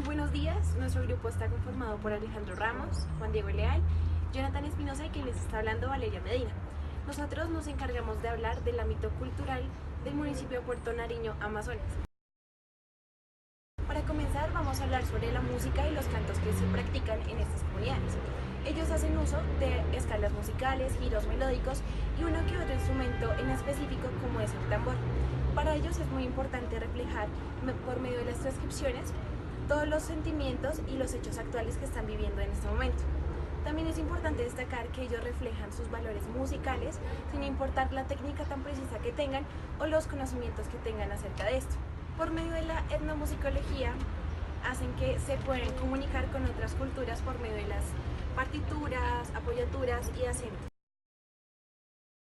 Muy buenos días, nuestro grupo está conformado por Alejandro Ramos, Juan Diego Leal, Jonathan Espinosa y quien les está hablando Valeria Medina. Nosotros nos encargamos de hablar del ámbito cultural del municipio de Puerto Nariño, Amazonas. Para comenzar vamos a hablar sobre la música y los cantos que se practican en estas comunidades. Ellos hacen uso de escalas musicales, giros melódicos y uno que otro instrumento en específico como es el tambor. Para ellos es muy importante reflejar por medio de las transcripciones todos los sentimientos y los hechos actuales que están viviendo en este momento. También es importante destacar que ellos reflejan sus valores musicales sin importar la técnica tan precisa que tengan o los conocimientos que tengan acerca de esto. Por medio de la etnomusicología hacen que se puedan comunicar con otras culturas por medio de las partituras, apoyaturas y acentos.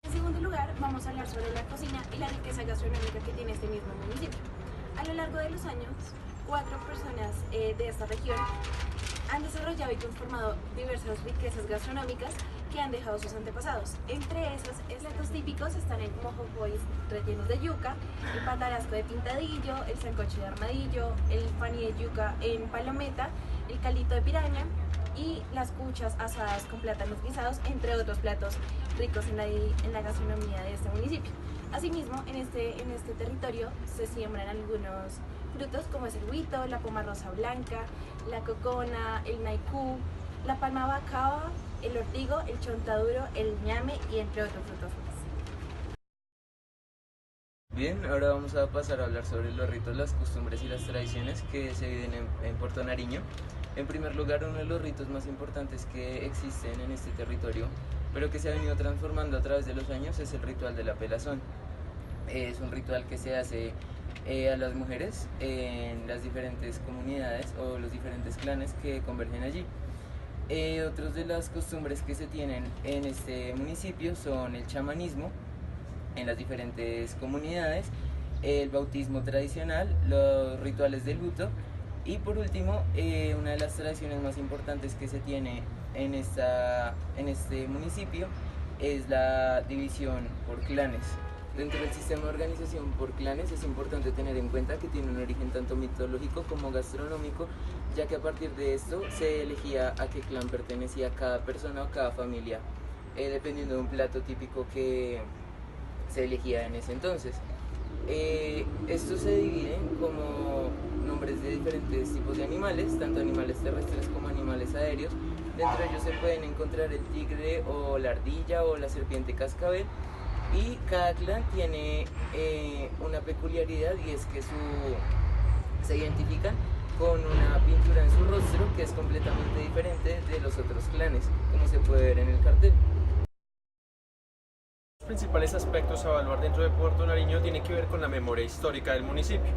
En segundo lugar, vamos a hablar sobre la cocina y la riqueza gastronómica que tiene este mismo municipio. A lo largo de los años, 4 personas de esta región han desarrollado y conformado diversas riquezas gastronómicas que han dejado sus antepasados. Entre esos platos típicos están el mojojoy rellenos de yuca, el patarasco de pintadillo, el sancocho de armadillo, el paní de yuca en palometa, el caldito de piraña y las cuchas asadas con plátanos guisados, entre otros platos ricos en la gastronomía de este municipio. Asimismo, en este territorio se siembran algunos frutos como es el huito, la poma rosa blanca, la cocona, el naicú, la palma bacaba, el ortigo, el chontaduro, el ñame y entre otros frutos más. Bien, ahora vamos a pasar a hablar sobre los ritos, las costumbres y las tradiciones que se viven en Puerto Nariño. En primer lugar, uno de los ritos más importantes que existen en este territorio, pero que se ha venido transformando a través de los años, es el ritual de la pelazón. Es un ritual que se hace a las mujeres en las diferentes comunidades o los diferentes clanes que convergen allí. Otras de las costumbres que se tienen en este municipio son el chamanismo en las diferentes comunidades, el bautismo tradicional, los rituales del luto y por último, una de las tradiciones más importantes que se tiene en este municipio es la división por clanes. Dentro del sistema de organización por clanes es importante tener en cuenta que tiene un origen tanto mitológico como gastronómico, ya que a partir de esto se elegía a qué clan pertenecía cada persona o cada familia, dependiendo de un plato típico que se elegía en ese entonces. Estos se dividen como nombres de diferentes tipos de animales, tanto animales terrestres como animales aéreos. Dentro de ellos se pueden encontrar el tigre o la ardilla o la serpiente cascabel. Y cada clan tiene una peculiaridad y es que se identifican con una pintura en su rostro que es completamente diferente de los otros clanes, como se puede ver en el cartel. Los principales aspectos a evaluar dentro de Puerto Nariño tienen que ver con la memoria histórica del municipio.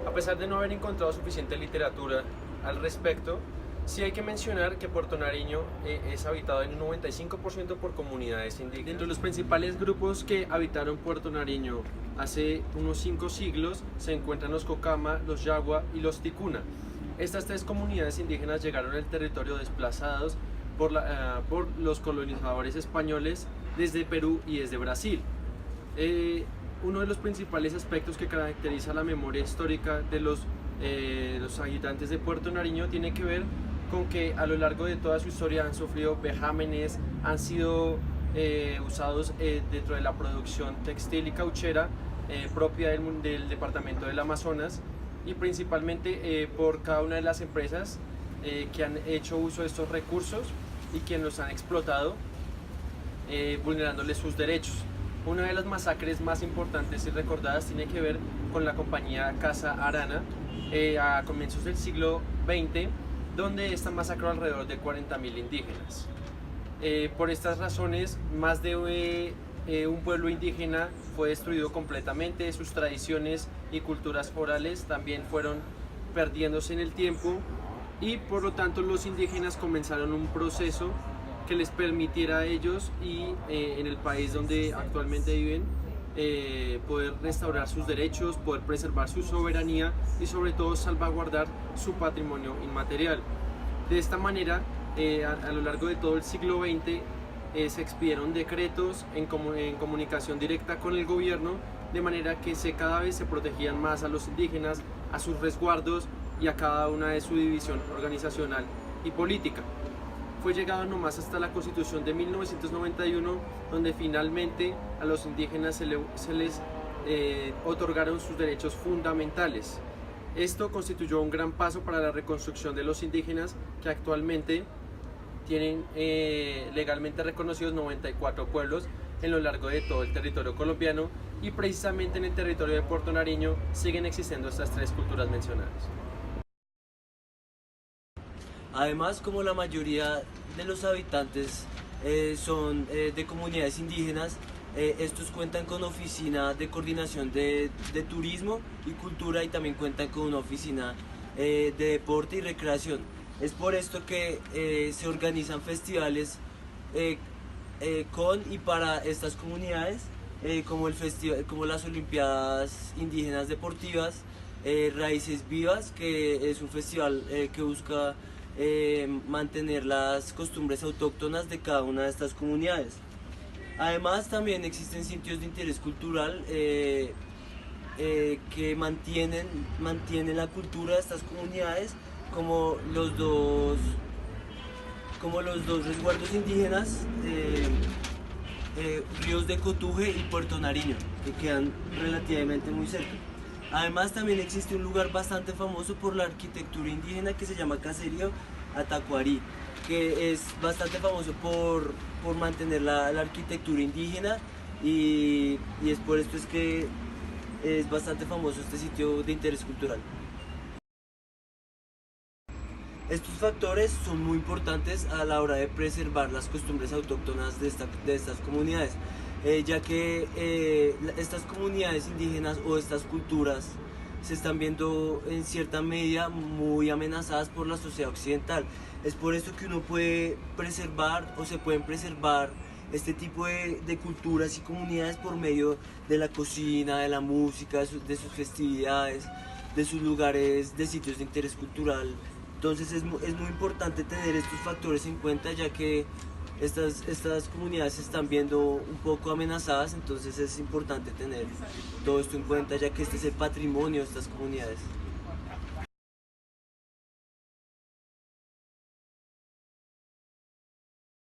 A pesar de no haber encontrado suficiente literatura al respecto, sí hay que mencionar que Puerto Nariño es habitado en un 95% por comunidades indígenas. Dentro de los principales grupos que habitaron Puerto Nariño hace unos 5 siglos se encuentran los Cocama, los Yagua y los Ticuna. Estas 3 comunidades indígenas llegaron al territorio desplazados por los colonizadores españoles desde Perú y desde Brasil. Uno de los principales aspectos que caracteriza la memoria histórica de los habitantes de Puerto Nariño tiene que ver con que a lo largo de toda su historia han sufrido vejámenes, han sido usados dentro de la producción textil y cauchera propia del departamento del Amazonas y principalmente por cada una de las empresas que han hecho uso de estos recursos y quienes los han explotado vulnerándoles sus derechos. Una de las masacres más importantes y recordadas tiene que ver con la compañía Casa Arana a comienzos del siglo XX, donde esta masacró alrededor de 40.000 indígenas. Por estas razones, más de un pueblo indígena fue destruido completamente, sus tradiciones y culturas orales también fueron perdiéndose en el tiempo y por lo tanto los indígenas comenzaron un proceso que les permitiera a ellos y en el país donde actualmente viven poder restaurar sus derechos, poder preservar su soberanía y sobre todo salvaguardar su patrimonio inmaterial. De esta manera, a lo largo de todo el siglo XX se expidieron decretos en comunicación directa con el gobierno de manera que cada vez se protegían más a los indígenas, a sus resguardos y a cada una de su división organizacional y política. Fue llegado nomás hasta la Constitución de 1991, donde finalmente a los indígenas se les otorgaron sus derechos fundamentales. Esto constituyó un gran paso para la reconstrucción de los indígenas, que actualmente tienen legalmente reconocidos 94 pueblos en lo largo de todo el territorio colombiano, y precisamente en el territorio de Puerto Nariño siguen existiendo estas tres culturas mencionadas. Además, como la mayoría de los habitantes son de comunidades indígenas, estos cuentan con oficina de coordinación de turismo y cultura, y también cuentan con una oficina de deporte y recreación. Es por esto que se organizan festivales con y para estas comunidades, como las Olimpiadas Indígenas Deportivas, Raíces Vivas, que es un festival que busca mantener las costumbres autóctonas de cada una de estas comunidades. Además, también existen sitios de interés cultural que mantienen la cultura de estas comunidades, como los dos resguardos indígenas, Ríos de Cotuje y Puerto Nariño, que quedan relativamente muy cerca. Además, también existe un lugar bastante famoso por la arquitectura indígena que se llama Caserío Atacuarí, que es bastante famoso por mantener la arquitectura indígena, y es por esto es que es bastante famoso este sitio de interés cultural. Estos factores son muy importantes a la hora de preservar las costumbres autóctonas de estas comunidades, ya que estas comunidades indígenas o estas culturas se están viendo en cierta medida muy amenazadas por la sociedad occidental. Es por esto que uno puede preservar, o se pueden preservar, este tipo de culturas y comunidades por medio de la cocina, de la música, de sus festividades, de sus lugares, de sitios de interés cultural. Entonces es muy importante tener estos factores en cuenta, ya que estas comunidades se están viendo un poco amenazadas. Entonces es importante tener todo esto en cuenta, ya que este es el patrimonio de estas comunidades.